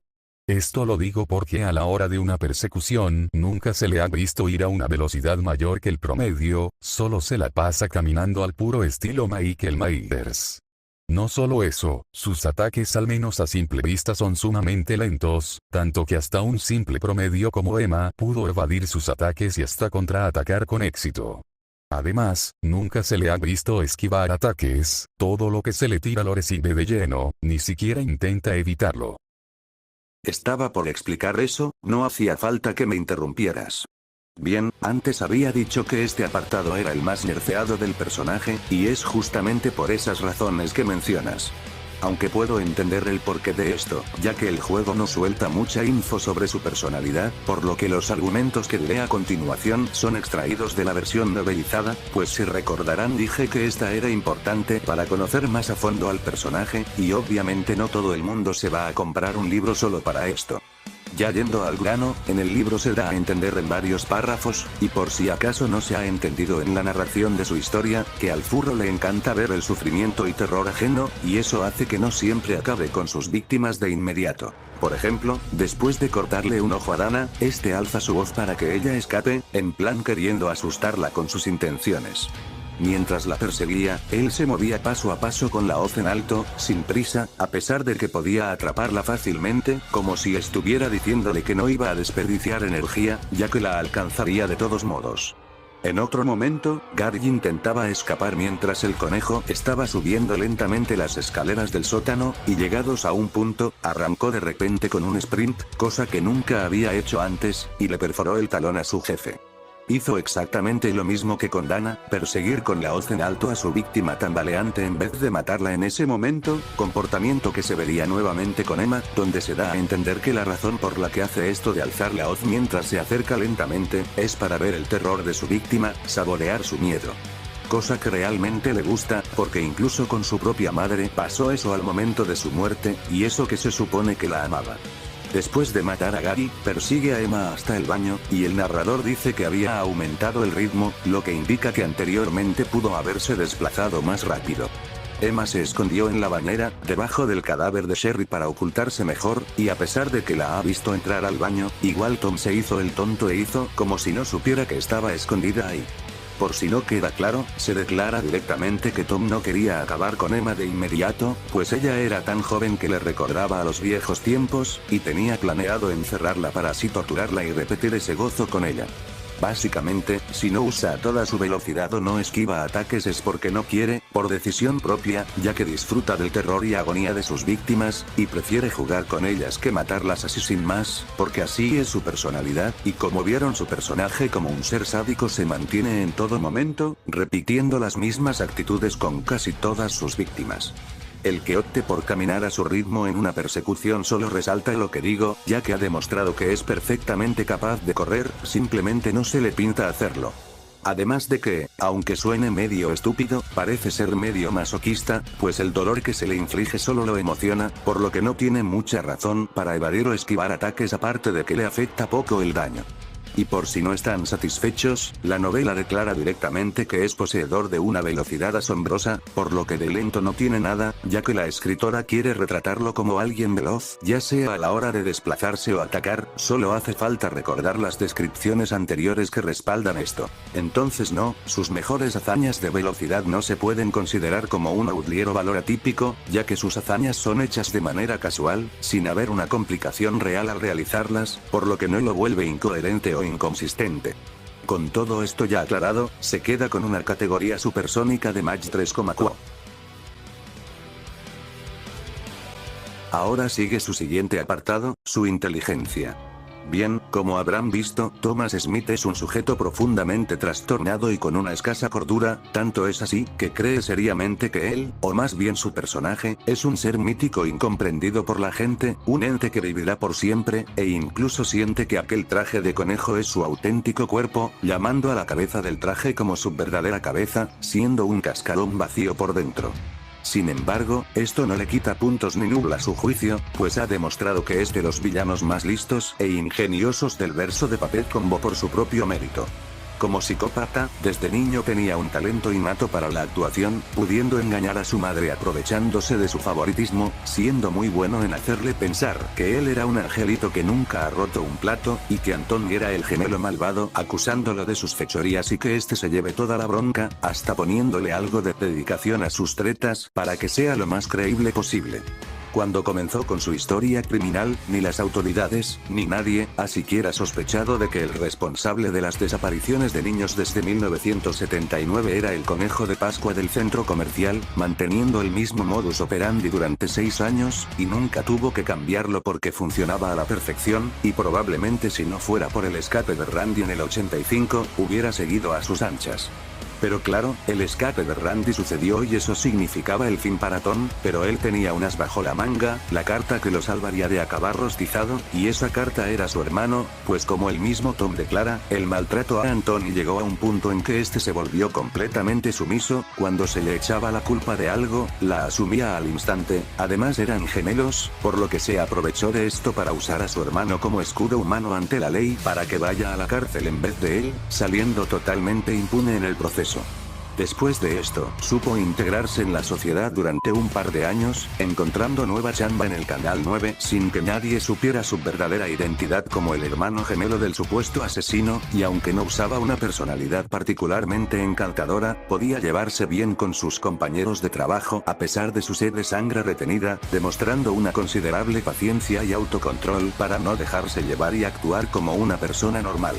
Esto lo digo porque a la hora de una persecución nunca se le ha visto ir a una velocidad mayor que el promedio, solo se la pasa caminando al puro estilo Michael Myers. No solo eso, sus ataques al menos a simple vista son sumamente lentos, tanto que hasta un simple promedio como Emma pudo evadir sus ataques y hasta contraatacar con éxito. Además, nunca se le ha visto esquivar ataques, todo lo que se le tira lo recibe de lleno, ni siquiera intenta evitarlo. Estaba por explicar eso, no hacía falta que me interrumpieras. Bien, antes había dicho que este apartado era el más nerfeado del personaje, y es justamente por esas razones que mencionas. Aunque puedo entender el porqué de esto, ya que el juego no suelta mucha info sobre su personalidad, por lo que los argumentos que diré a continuación son extraídos de la versión novelizada, pues si recordarán dije que esta era importante para conocer más a fondo al personaje, y obviamente no todo el mundo se va a comprar un libro solo para esto. Ya yendo al grano, en el libro se da a entender en varios párrafos, y por si acaso no se ha entendido en la narración de su historia, que al furro le encanta ver el sufrimiento y terror ajeno, y eso hace que no siempre acabe con sus víctimas de inmediato. Por ejemplo, después de cortarle un ojo a Dana, este alza su voz para que ella escape, en plan queriendo asustarla con sus intenciones. Mientras la perseguía, él se movía paso a paso con la hoz en alto, sin prisa, a pesar de que podía atraparla fácilmente, como si estuviera diciéndole que no iba a desperdiciar energía, ya que la alcanzaría de todos modos. En otro momento, Gary intentaba escapar mientras el conejo estaba subiendo lentamente las escaleras del sótano, y llegados a un punto, arrancó de repente con un sprint, cosa que nunca había hecho antes, y le perforó el talón a su jefe. Hizo exactamente lo mismo que con Dana, perseguir con la hoz en alto a su víctima tambaleante en vez de matarla en ese momento, comportamiento que se vería nuevamente con Emma, donde se da a entender que la razón por la que hace esto de alzar la hoz mientras se acerca lentamente, es para ver el terror de su víctima, saborear su miedo. Cosa que realmente le gusta, porque incluso con su propia madre pasó eso al momento de su muerte, y eso que se supone que la amaba. Después de matar a Gary, persigue a Emma hasta el baño, y el narrador dice que había aumentado el ritmo, lo que indica que anteriormente pudo haberse desplazado más rápido. Emma se escondió en la bañera, debajo del cadáver de Sherry para ocultarse mejor, y a pesar de que la ha visto entrar al baño, igual Tom se hizo el tonto e hizo como si no supiera que estaba escondida ahí. Por si no queda claro, se declara directamente que Tom no quería acabar con Emma de inmediato, pues ella era tan joven que le recordaba a los viejos tiempos, y tenía planeado encerrarla para así torturarla y repetir ese gozo con ella. Básicamente, si no usa toda su velocidad o no esquiva ataques es porque no quiere, por decisión propia, ya que disfruta del terror y agonía de sus víctimas, y prefiere jugar con ellas que matarlas así sin más, porque así es su personalidad, y como vieron su personaje como un ser sádico se mantiene en todo momento, repitiendo las mismas actitudes con casi todas sus víctimas. El que opte por caminar a su ritmo en una persecución solo resalta lo que digo, ya que ha demostrado que es perfectamente capaz de correr, simplemente no se le pinta hacerlo. Además de que, aunque suene medio estúpido, parece ser medio masoquista, pues el dolor que se le inflige solo lo emociona, por lo que no tiene mucha razón para evadir o esquivar ataques aparte de que le afecta poco el daño. Y por si no están satisfechos, la novela declara directamente que es poseedor de una velocidad asombrosa, por lo que de lento no tiene nada, ya que la escritora quiere retratarlo como alguien veloz, ya sea a la hora de desplazarse o atacar, solo hace falta recordar las descripciones anteriores que respaldan esto. Entonces no, sus mejores hazañas de velocidad no se pueden considerar como un outlier o valor atípico, ya que sus hazañas son hechas de manera casual, sin haber una complicación real al realizarlas, por lo que no lo vuelve incoherente o inconsistente. Con todo esto ya aclarado, se queda con una categoría supersónica de Mach 3,4. Ahora sigue su siguiente apartado, su inteligencia. Bien, como habrán visto, Thomas Smith es un sujeto profundamente trastornado y con una escasa cordura, tanto es así, que cree seriamente que él, o más bien su personaje, es un ser mítico incomprendido por la gente, un ente que vivirá por siempre, e incluso siente que aquel traje de conejo es su auténtico cuerpo, llamando a la cabeza del traje como su verdadera cabeza, siendo un cascarón vacío por dentro. Sin embargo, esto no le quita puntos ni nubla su juicio, pues ha demostrado que es de los villanos más listos e ingeniosos del verso de Puppet Combo por su propio mérito. Como psicópata, desde niño tenía un talento innato para la actuación, pudiendo engañar a su madre aprovechándose de su favoritismo, siendo muy bueno en hacerle pensar que él era un angelito que nunca ha roto un plato, y que Anton era el gemelo malvado, acusándolo de sus fechorías y que este se lleve toda la bronca, hasta poniéndole algo de dedicación a sus tretas, para que sea lo más creíble posible. Cuando comenzó con su historia criminal, ni las autoridades, ni nadie, ha siquiera sospechado de que el responsable de las desapariciones de niños desde 1979 era el conejo de Pascua del centro comercial, manteniendo el mismo modus operandi durante 6 años, y nunca tuvo que cambiarlo porque funcionaba a la perfección, y probablemente si no fuera por el escape de Randy en el 85, hubiera seguido a sus anchas. Pero claro, el escape de Randy sucedió y eso significaba el fin para Tom, pero él tenía un as bajo la manga, la carta que lo salvaría de acabar rostizado, y esa carta era su hermano, pues como el mismo Tom declara, el maltrato a Anton llegó a un punto en que este se volvió completamente sumiso, cuando se le echaba la culpa de algo, la asumía al instante, además eran gemelos, por lo que se aprovechó de esto para usar a su hermano como escudo humano ante la ley para que vaya a la cárcel en vez de él, saliendo totalmente impune en el proceso. Después de esto, supo integrarse en la sociedad durante un par de años, encontrando nueva chamba en el Canal 9, sin que nadie supiera su verdadera identidad como el hermano gemelo del supuesto asesino, y aunque no usaba una personalidad particularmente encantadora, podía llevarse bien con sus compañeros de trabajo a pesar de su sed de sangre retenida, demostrando una considerable paciencia y autocontrol para no dejarse llevar y actuar como una persona normal.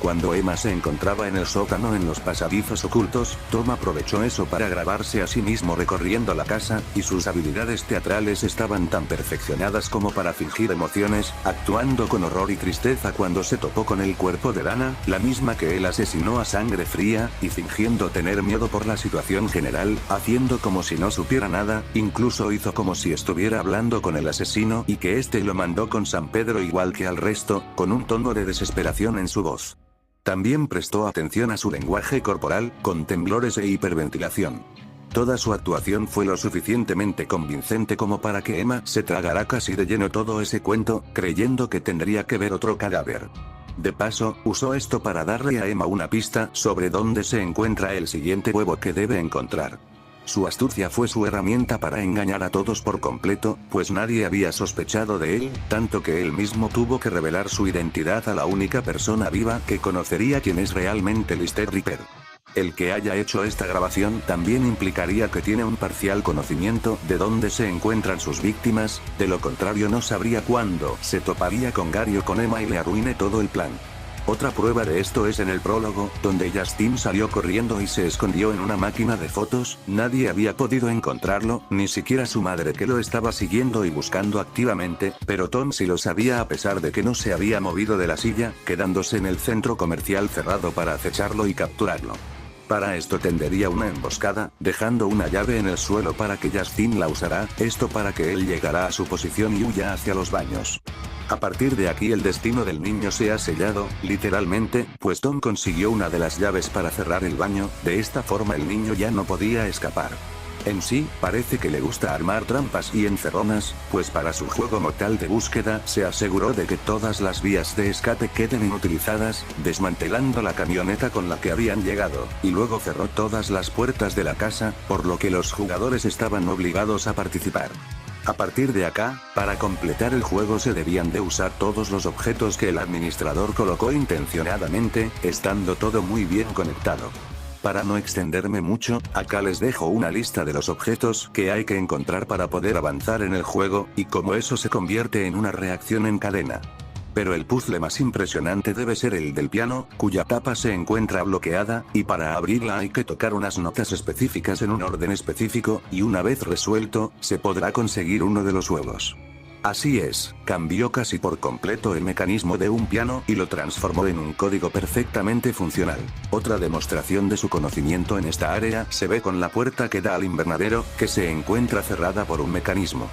Cuando Emma se encontraba en el sótano en los pasadizos ocultos, Tom aprovechó eso para grabarse a sí mismo recorriendo la casa, y sus habilidades teatrales estaban tan perfeccionadas como para fingir emociones, actuando con horror y tristeza cuando se topó con el cuerpo de Dana, la misma que él asesinó a sangre fría, y fingiendo tener miedo por la situación general, haciendo como si no supiera nada, incluso hizo como si estuviera hablando con el asesino y que este lo mandó con San Pedro igual que al resto, con un tono de desesperación en su voz. También prestó atención a su lenguaje corporal, con temblores e hiperventilación. Toda su actuación fue lo suficientemente convincente como para que Emma se tragara casi de lleno todo ese cuento, creyendo que tendría que ver otro cadáver. De paso, usó esto para darle a Emma una pista sobre dónde se encuentra el siguiente huevo que debe encontrar. Su astucia fue su herramienta para engañar a todos por completo, pues nadie había sospechado de él, tanto que él mismo tuvo que revelar su identidad a la única persona viva que conocería quién es realmente Lister Reaper. El que haya hecho esta grabación también implicaría que tiene un parcial conocimiento de dónde se encuentran sus víctimas, de lo contrario no sabría cuándo se toparía con Gary o con Emma y le arruine todo el plan. Otra prueba de esto es en el prólogo, donde Justin salió corriendo y se escondió en una máquina de fotos. Nadie había podido encontrarlo, ni siquiera su madre, que lo estaba siguiendo y buscando activamente, pero Tom sí lo sabía a pesar de que no se había movido de la silla, quedándose en el centro comercial cerrado para acecharlo y capturarlo. Para esto tendería una emboscada, dejando una llave en el suelo para que Justin la usará, esto para que él llegará a su posición y huya hacia los baños. A partir de aquí el destino del niño se ha sellado, literalmente, pues Tom consiguió una de las llaves para cerrar el baño, de esta forma el niño ya no podía escapar. En sí, parece que le gusta armar trampas y encerronas, pues para su juego mortal de búsqueda se aseguró de que todas las vías de escape queden inutilizadas, desmantelando la camioneta con la que habían llegado, y luego cerró todas las puertas de la casa, por lo que los jugadores estaban obligados a participar. A partir de acá, para completar el juego se debían de usar todos los objetos que el administrador colocó intencionadamente, estando todo muy bien conectado. Para no extenderme mucho, acá les dejo una lista de los objetos que hay que encontrar para poder avanzar en el juego, y cómo eso se convierte en una reacción en cadena. Pero el puzzle más impresionante debe ser el del piano, cuya tapa se encuentra bloqueada, y para abrirla hay que tocar unas notas específicas en un orden específico, y una vez resuelto, se podrá conseguir uno de los huevos. Así es, cambió casi por completo el mecanismo de un piano y lo transformó en un código perfectamente funcional. Otra demostración de su conocimiento en esta área se ve con la puerta que da al invernadero, que se encuentra cerrada por un mecanismo.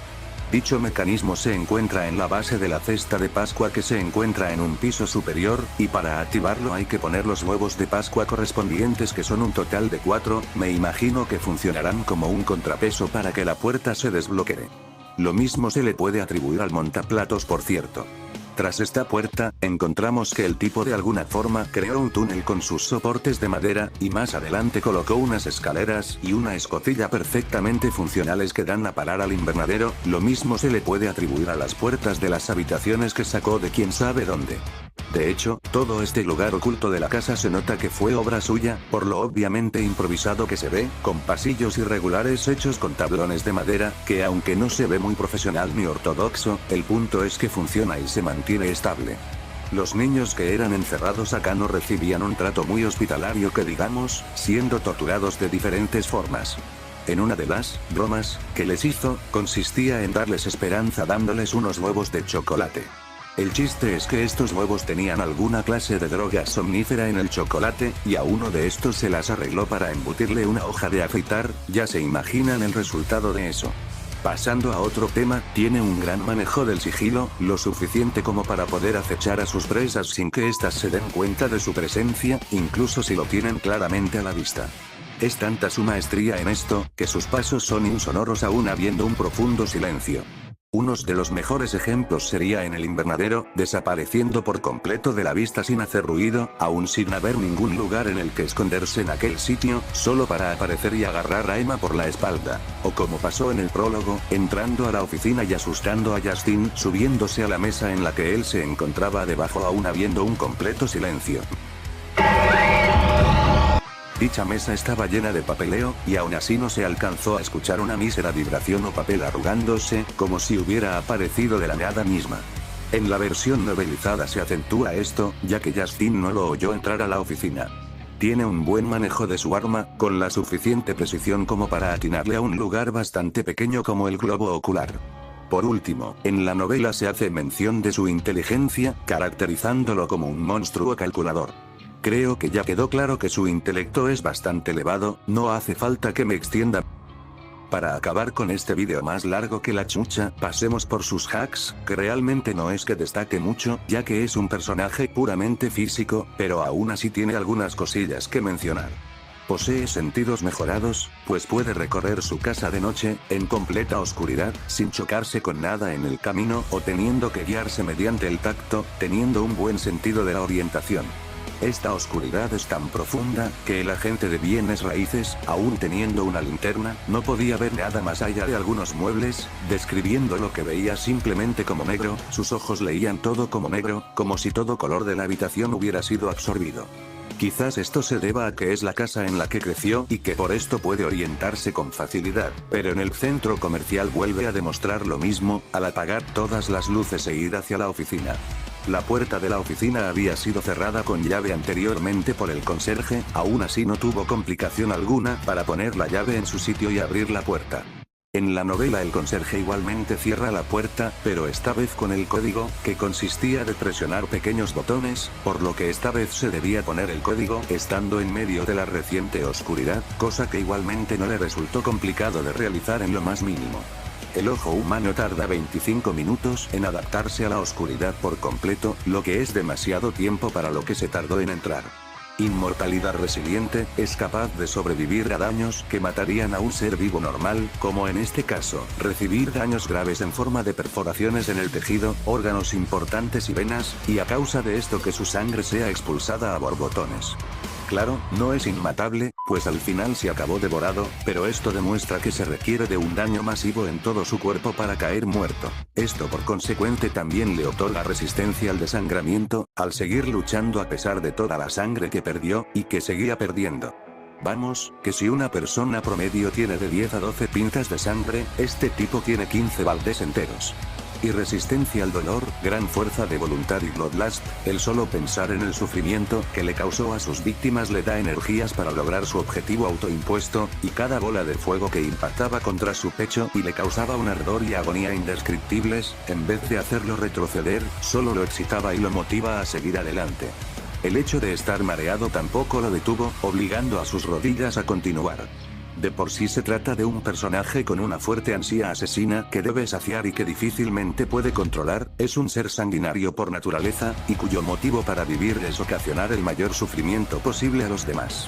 Dicho mecanismo se encuentra en la base de la cesta de Pascua que se encuentra en un piso superior, y para activarlo hay que poner los huevos de Pascua correspondientes, que son un total de 4, me imagino que funcionarán como un contrapeso para que la puerta se desbloquee. Lo mismo se le puede atribuir al montaplatos, por cierto. Tras esta puerta, encontramos que el tipo de alguna forma creó un túnel con sus soportes de madera, y más adelante colocó unas escaleras y una escotilla perfectamente funcionales que dan a parar al invernadero. Lo mismo se le puede atribuir a las puertas de las habitaciones que sacó de quién sabe dónde. De hecho, todo este lugar oculto de la casa se nota que fue obra suya, por lo obviamente improvisado que se ve, con pasillos irregulares hechos con tablones de madera, que aunque no se ve muy profesional ni ortodoxo, el punto es que funciona y se mantiene estable. Los niños que eran encerrados acá no recibían un trato muy hospitalario que digamos, siendo torturados de diferentes formas. En una de las bromas que les hizo, consistía en darles esperanza dándoles unos huevos de chocolate. El chiste es que estos huevos tenían alguna clase de droga somnífera en el chocolate, y a uno de estos se las arregló para embutirle una hoja de afeitar. Ya se imaginan el resultado de eso. Pasando a otro tema, tiene un gran manejo del sigilo, lo suficiente como para poder acechar a sus presas sin que éstas se den cuenta de su presencia, incluso si lo tienen claramente a la vista. Es tanta su maestría en esto, que sus pasos son insonoros aún habiendo un profundo silencio. Unos de los mejores ejemplos sería en el invernadero, desapareciendo por completo de la vista sin hacer ruido, aún sin haber ningún lugar en el que esconderse en aquel sitio, solo para aparecer y agarrar a Emma por la espalda. O como pasó en el prólogo, entrando a la oficina y asustando a Justin, subiéndose a la mesa en la que él se encontraba debajo aún habiendo un completo silencio. Dicha mesa estaba llena de papeleo, y aún así no se alcanzó a escuchar una mísera vibración o papel arrugándose, como si hubiera aparecido de la nada misma. En la versión novelizada se acentúa esto, ya que Justin no lo oyó entrar a la oficina. Tiene un buen manejo de su arma, con la suficiente precisión como para atinarle a un lugar bastante pequeño como el globo ocular. Por último, en la novela se hace mención de su inteligencia, caracterizándolo como un monstruo calculador. Creo que ya quedó claro que su intelecto es bastante elevado, no hace falta que me extienda. Para acabar con este vídeo más largo que la chucha, pasemos por sus hacks, que realmente no es que destaque mucho, ya que es un personaje puramente físico, pero aún así tiene algunas cosillas que mencionar. Posee sentidos mejorados, pues puede recorrer su casa de noche, en completa oscuridad, sin chocarse con nada en el camino o teniendo que guiarse mediante el tacto, teniendo un buen sentido de la orientación. Esta oscuridad es tan profunda, que el agente de bienes raíces, aún teniendo una linterna, no podía ver nada más allá de algunos muebles, describiendo lo que veía simplemente como negro. Sus ojos leían todo como negro, como si todo color de la habitación hubiera sido absorbido. Quizás esto se deba a que es la casa en la que creció y que por esto puede orientarse con facilidad, pero en el centro comercial vuelve a demostrar lo mismo, al apagar todas las luces e ir hacia la oficina. La puerta de la oficina había sido cerrada con llave anteriormente por el conserje, aún así no tuvo complicación alguna para poner la llave en su sitio y abrir la puerta. En la novela el conserje igualmente cierra la puerta, pero esta vez con el código, que consistía de presionar pequeños botones, por lo que esta vez se debía poner el código estando en medio de la reciente oscuridad, cosa que igualmente no le resultó complicado de realizar en lo más mínimo. El ojo humano tarda 25 minutos en adaptarse a la oscuridad por completo, lo que es demasiado tiempo para lo que se tardó en entrar. Inmortalidad resiliente, es capaz de sobrevivir a daños que matarían a un ser vivo normal, como en este caso, recibir daños graves en forma de perforaciones en el tejido, órganos importantes y venas, y a causa de esto que su sangre sea expulsada a borbotones. Claro, no es inmatable, pues al final se acabó devorado, pero esto demuestra que se requiere de un daño masivo en todo su cuerpo para caer muerto. Esto por consecuente también le otorga resistencia al desangramiento, al seguir luchando a pesar de toda la sangre que perdió, y que seguía perdiendo. Vamos, que si una persona promedio tiene de 10 a 12 pintas de sangre, este tipo tiene 15 baldes enteros. Y resistencia al dolor, gran fuerza de voluntad y bloodlust, el solo pensar en el sufrimiento que le causó a sus víctimas le da energías para lograr su objetivo autoimpuesto, y cada bola de fuego que impactaba contra su pecho y le causaba un ardor y agonía indescriptibles, en vez de hacerlo retroceder, solo lo excitaba y lo motiva a seguir adelante. El hecho de estar mareado tampoco lo detuvo, obligando a sus rodillas a continuar. De por sí se trata de un personaje con una fuerte ansia asesina que debe saciar y que difícilmente puede controlar, es un ser sanguinario por naturaleza, y cuyo motivo para vivir es ocasionar el mayor sufrimiento posible a los demás.